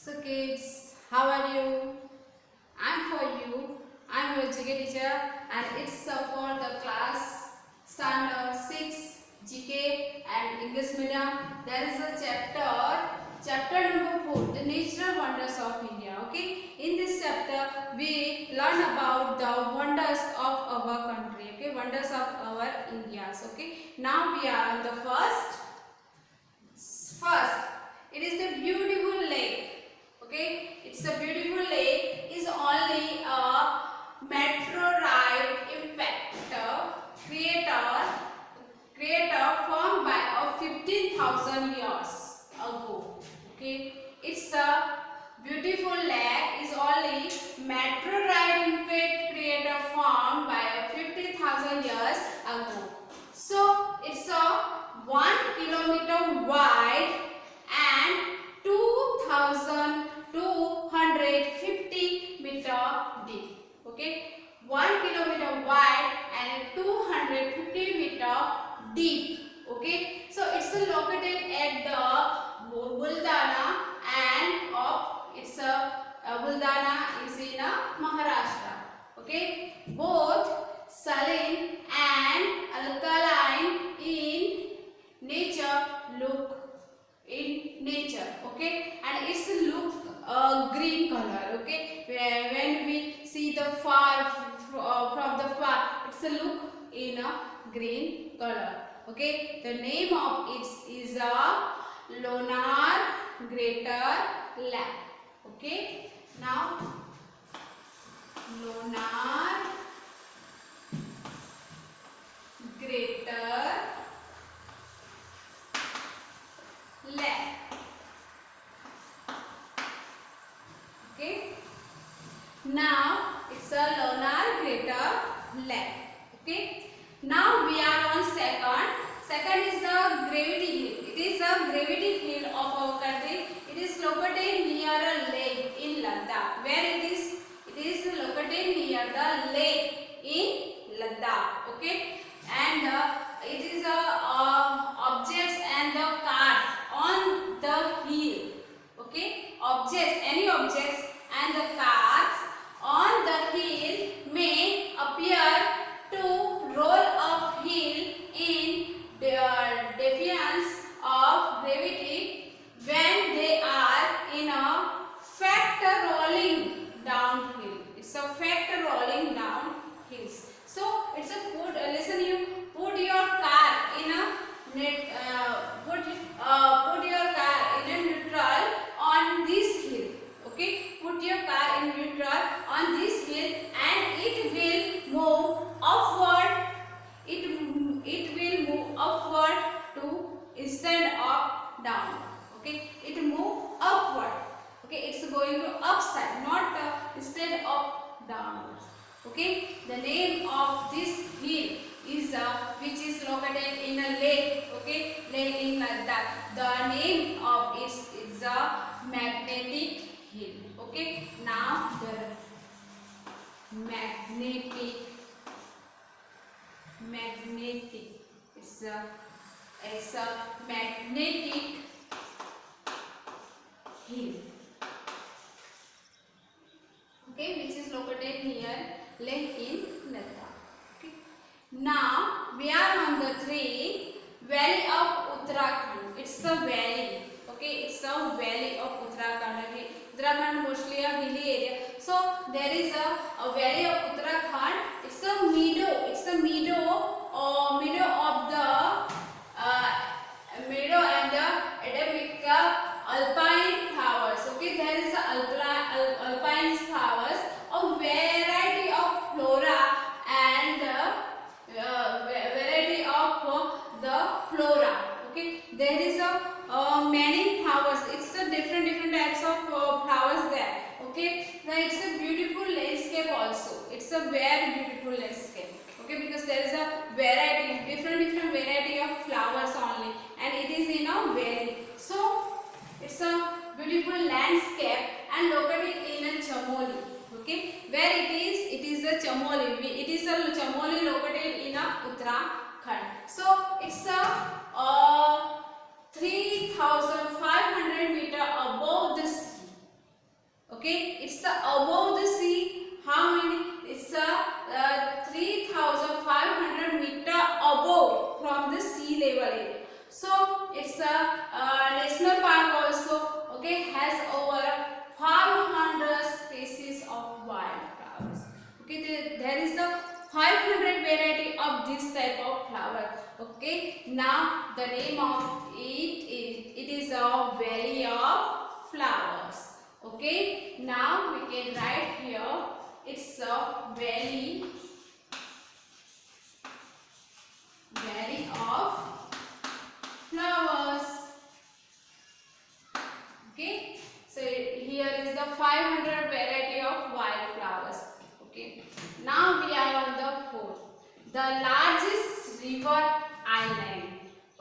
So kids, how are you? I'm for you. I'm your GK teacher and it's for the class standard 6 GK and English medium. There is a chapter number 4, the natural wonders of India. Okay, in this chapter we learn about the wonders of our country. Okay, wonders of our India's. Okay, now we are on the first. It is the beautiful lake. Okay, it's a beautiful lake is only a meteorite impact creator formed by 15,000 years ago. Okay, it's a beautiful lake is only meteorite impact creator formed by 50,000 years ago. So it's a 1 kilometer wide and 2,250 meter deep. Okay, 1 kilometer wide and 250 meter deep. Okay, so it's located at the Buldana and it's a Buldana is in Maharashtra. Okay, both saline and alkaline in nature okay, and it's look green color. Okay, when we see the from the far, it's a look in a green color. Okay, the name of it is a Lonar Greater Lake. Okay, now Lonar Greater Lake. Okay, now it's a Lonar Greater Lake. Okay, now we are on second is the gravity hill. It is a gravity hill of our country. It is located near a lake in Ladakh. Where it is located near the lake in Ladakh. Okay, and it is objects and the cars on the hill. Okay, any objects and the cars on the hill may appear to roll uphill in defiance of gravity when they are in a factor rolling downhill. It's a factor rolling down hills. So it's a listen, you put your car in a put your car in a neutral on this hill. Okay, put your car in neutral on this hill and it will move upward. It will move upward to instead of down. Okay, it move upward. Okay, it's going to upside, not instead of downwards. Okay, the name of this hill is which is located in a lake. Okay, lake in Ladakh. The name of it is a magnetic hill. Okay, now the magnetic it's a magnetic hill. Okay, which is located near lake in Ladakh. Okay, now we are on the valley of Uttarakhand. It's a valley. Okay, it's a valley of Uttarakhand. Okay, Uttarakhand mostly a hilly area. So there is a valley of Uttarakhand. It's a meadow. It's a meadow of the meadow and the endemic alpine flowers. Okay, there is a alpine flowers, a variety of flora and variety of the flora. Okay, there is many flowers. It's a different types of flowers there. Okay, now it's a beautiful landscape also. It's a very beautiful landscape. Okay, because there is a variety, different variety of flowers only, and it is in a valley. So it's a beautiful landscape and located in a Chamoli. Okay, where it is a Chamoli. It is a Chamoli located in a Uttarakhand. So it's a 3,500 meter above the sea. from the sea level area. So it's a national park also. Okay, has over 500 species of wildflowers. Okay, there is the 500 variety of this type of flower. Okay, now the name of it is a valley of flowers. Okay, now we can write here it's a valley of flowers. Okay, so here is the 500 variety of wildflowers. Okay, now we are on the fourth, the largest river island.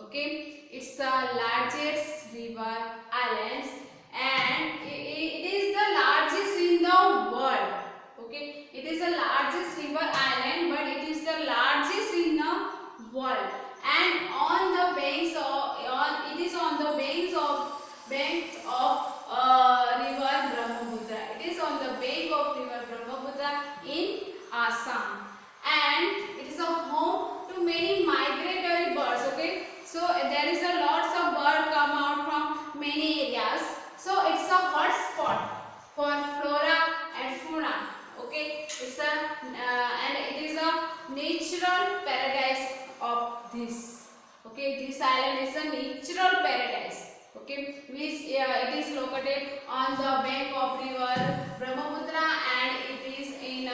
Okay, it's the largest river islands, and it is the largest in the world. Okay, it is the largest river island, but it is the largest in the world, and on the banks of it is on the banks of river Brahmaputra. It is on the bank of river Brahmaputra in Assam, and it is a home to many migratory birds. Okay, so there is a lots of birds come out from many areas. So it's a hot spot for flora and fauna. Okay, it's a and it is a natural paradise of this. Okay, this island is a natural paradise. Okay, which it is located on the bank of river Brahmaputra, and it is in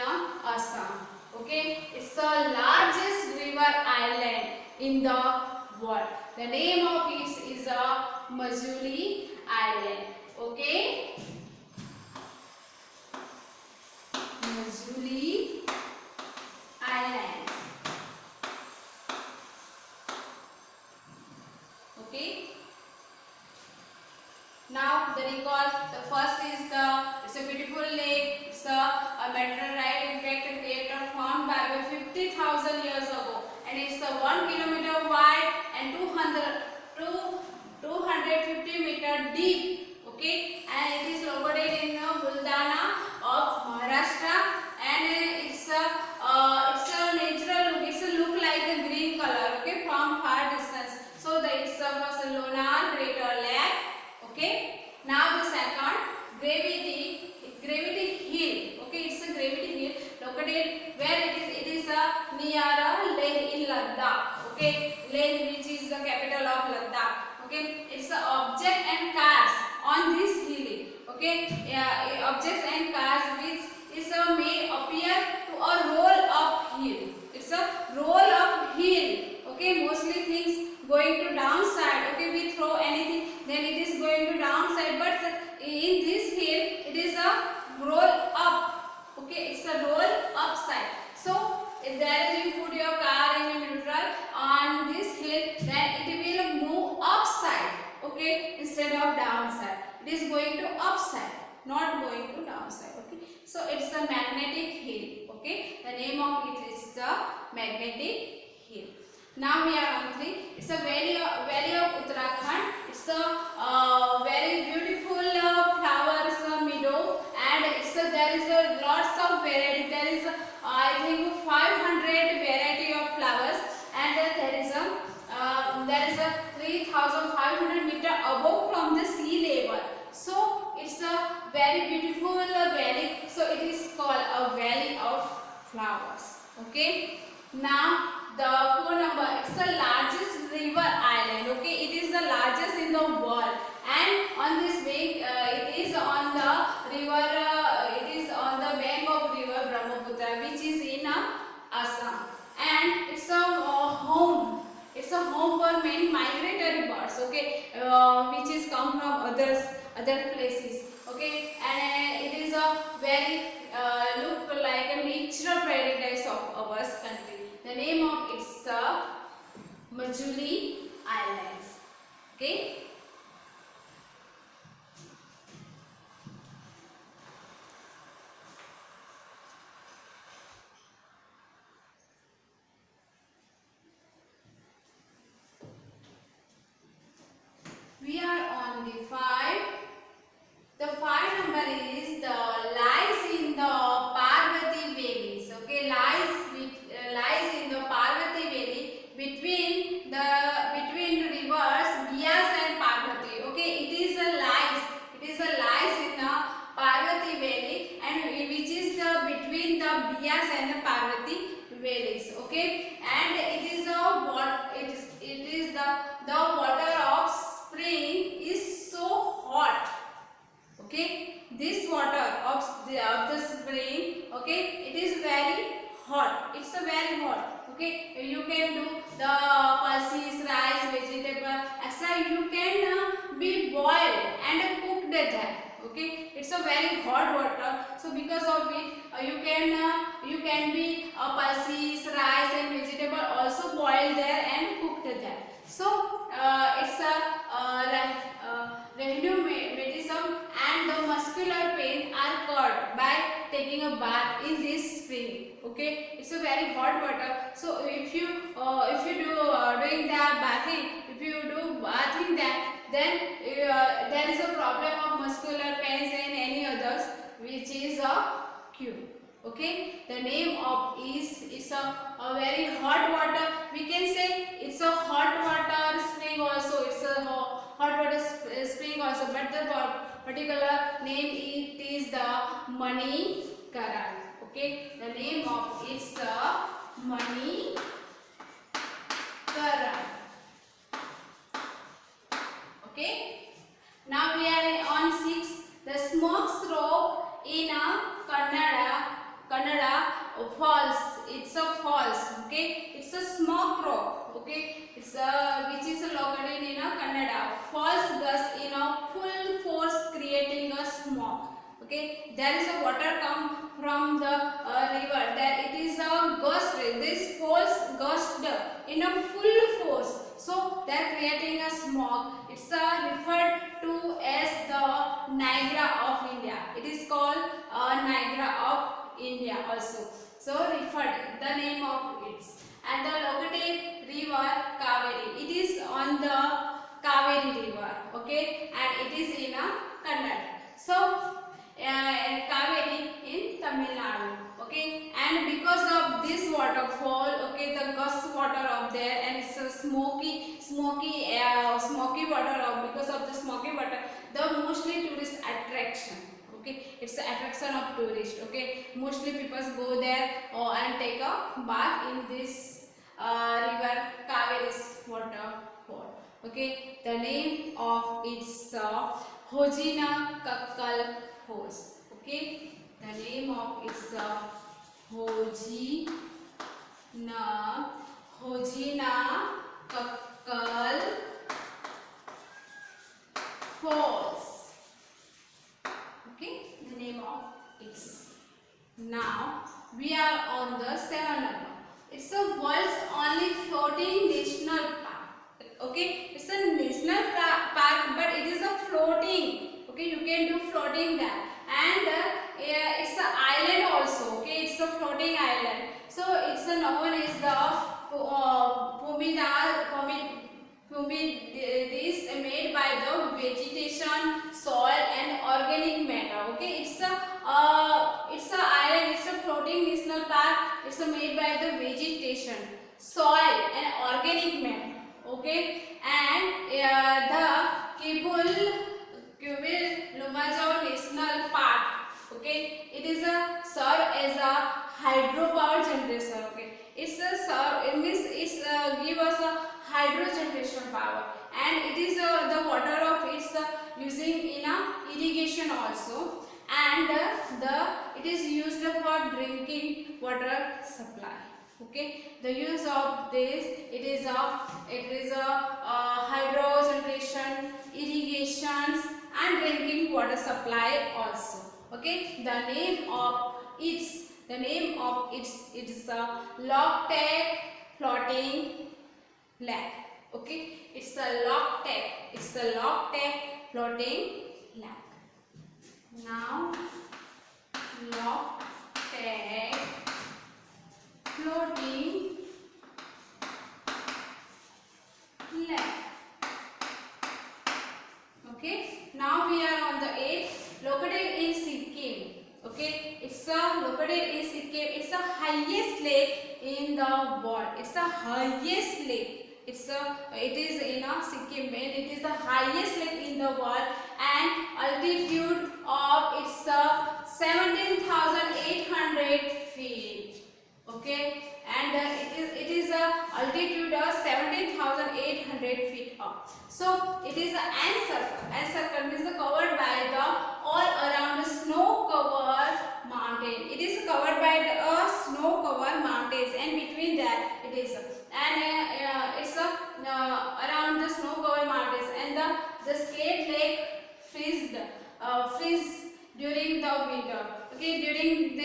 Assam. Okay, it's the largest river island in the world. The name of it is Majuli Island. Okay, Majuli Island. Okay. Now the recall, the first is it's a beautiful lake, it's a meteorite impact crater formed by 50,000 years ago, and it's a 1 kilometer wide and 250 meter deep. Okay, and it is located in Buldana of Maharashtra, and it's a natural look. It's a look like a green color. Okay, from far distance. So it's a lunar crater lake. Okay, now the second, gravity hill. Okay, it's a gravity hill located where it is near Leh in Ladakh. Okay, Leh, which is the capital of Ladakh. Okay, it's the object and cars on this hill. Okay, objects and cars which is may appear to a roll up hill. It's a roll up hill. Okay, mostly things going to downside. Okay, we throw anything, then it is going to downside, but in this hill it is a roll up. Okay, it's a roll upside. So if there is, you put your car in a neutral on this hill, then it will move upside. Okay, instead of downside, it is going to upside, not going to downside. Okay, so it's a magnetic hill. Okay, the name of it is the magnetic hill. Now we are on 3. It's a valley of Uttarakhand. It's a very beautiful flowers meadow, and there is a lots of variety. There is I think 500 variety of flowers, and there is a 3,500 meter above from the sea level. So it's a very beautiful valley. So it is called a valley of flowers. Okay. Now the phone number, it's the largest river island. Okay, it is the largest in the world, and on this bank it is on the river it is on the bank of river Brahmaputra, which is in Assam, and it's a home for many migratory birds. Okay, which is come from other places. Okay, and it is a very look like a natural paradise of our country. The name of it's Majuli Islands. Okay. We are on the 5. The 5 number is the lies in the Parvati valleys. Okay, lies in the Parvati valley between there. Okay, it's a very hot water. So because of it, you can be pulses, rice, and vegetable also boiled there and cooked there. So it's a rheumatism and the muscular pain are cured by taking a bath in this spring. Okay, it's a very hot water. So if you do doing the bathing, if you do bathing that, then there is a problem of muscular pains and any others, which is a cure. Okay, the name of is a very hot water. We can say it's a hot water spring also. It's a hot water spring also, but the particular name it is the Manikaran. Okay, the name of it's Manikaran. Okay, now we are on 6. The smoke slope in a Kannada falls. It's a falls. Okay, it's a smoke rock. Okay, it's which is located in a Kannada. Falls gust in a full force, creating a smoke. Okay, there is a water come from the river. That it is a gust. This falls gust in a full force. So they are creating a smoke. It's referred to as the Niagara of India. It is called Niagara of India also. So referred the name of it. And the located river Kaveri. It is on the Kaveri river. Okay, and it is in a Kannada. So Kaveri in Tamil Nadu. Okay, and because of this waterfall, okay, the gust water of there, and it's a smoky water of, because of the smoky water, the mostly tourist attraction. Okay, it's the attraction of tourist. Okay, mostly people go there and take a bath in this river Kaveri's waterfall. Okay, the name of its Hojina Kakkal Falls. Okay, the name of its Hojina Kakkal Falls. Okay, the name of its. Now we are on the 7th number. It's the world's only floating national park. Okay, it's a national park, but it is a floating. Okay, you can do floating there, and it's an island also. Okay, it's a floating island. So it's known as the this made by the vegetation, soil, and organic matter. Okay, it's a island. It's a floating national park. It's made by the vegetation, soil, and organic matter. Okay, and the Kibul Lumajao National Park. Okay, it is a serve as a hydropower generator. Okay, it's a serve. It means it's give us a hydro generation power, and it is the water of it's using in a irrigation also, and it is used for drinking water supply. Okay, the use of this, it is a hydro generation, irrigations, and drinking water supply also. Okay, the name of its it is a Loktak floating lake. Okay, it's a Loktak floating lake. Now Loktak floating lake. Okay, now we are on the 8th, located in Sikkim. Okay, it's located in Sikkim. It's the highest lake in the world. It's the highest lake. It is in Sikkim, and it is the highest lake in the world, and altitude of it's 17,800 feet. Okay, and it is altitude of 17,800 feet up. So it is an ant circle. Ant circle means covered by the all around snow covered mountain. It is covered by the snow covered mountains, and between that it is it's around the snow covered mountains, and the Skate Lake freezed freeze during the winter. Okay, during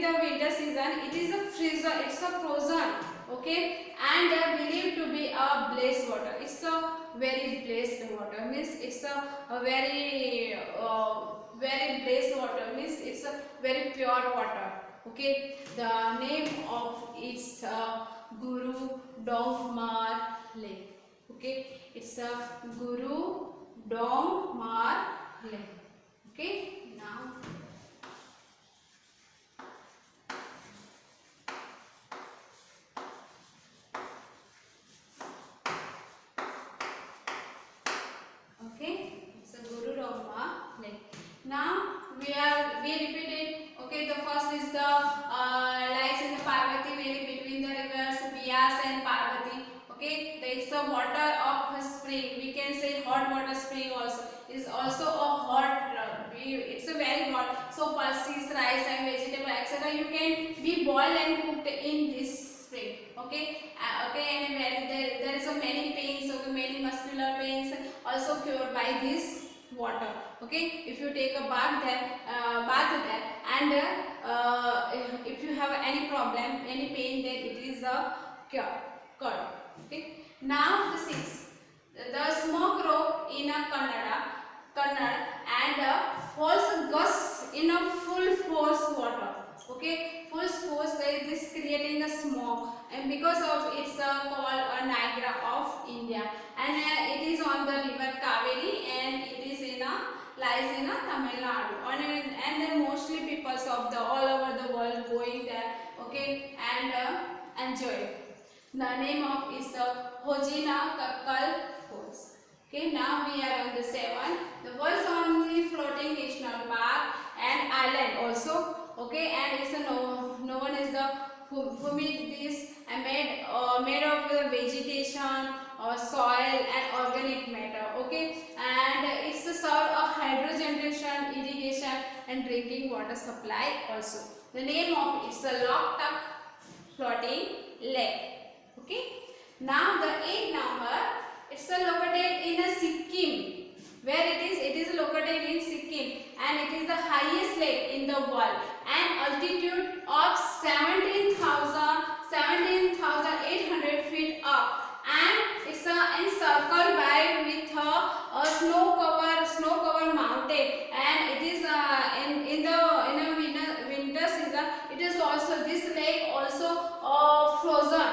the winter season, it is a freezer. It's a frozen. Okay, and believed to be a blessed water. It's a very blessed water. Means it's a very blessed water. Means it's a very pure water. Okay, the name of its Guru Dongmar Lake. Okay, it's a Guru Dongmar Lake. Okay, now okay, it's a Guru Dongma Lake. Now we repeat it. Okay, the first is the lies in the Parvati Valley between the rivers Bias and Parvati. Okay, there is the water of a spring. We can say hot water spring also. Is also a hot. It's a very hot. So pulses, rice and vegetable etc. You can be boiled and cooked in this spring. Okay, okay, and there is a many pains. Okay, many muscular pains also cured by this water. Okay, if you take a bath there, and if you have any problem, any pain, then it is a cure. Okay, now the sixth, the smoke rope in a Kannada and false gusts in a full force water. Okay, full force, this creating a smoke, and because of it's called a Niagara of India, and it is on the river Kaveri, and it is in a lies in a Tamil Nadu, and then mostly peoples of the all over the world going there. Okay, and enjoy it. The name of is Hojina Kakkal Falls. Okay, now we are on the 7, the world's only floating national park and island also. Okay, and it's known as the Humidis, made of vegetation or soil and organic matter. Okay, and it's a serve of hydro generation, irrigation and drinking water supply also. The name of it's a Loktak floating lake. Okay, now the 8th number, it's located in a Sikkim. Where it is located in Sikkim, and it is the highest lake in the world, and altitude of 17,800 feet up, and it's encircled by with a snow cover mountain, and it is in a winter season. It is also, this lake also frozen.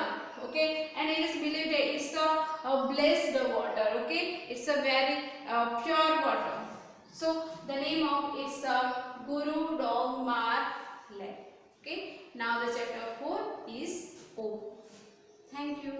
Okay, and it is believed that it's a blessed water. Okay, it's a very pure water. So the name of is Guru Dongmar Lake. Okay, now the chapter 4 is over. Thank you.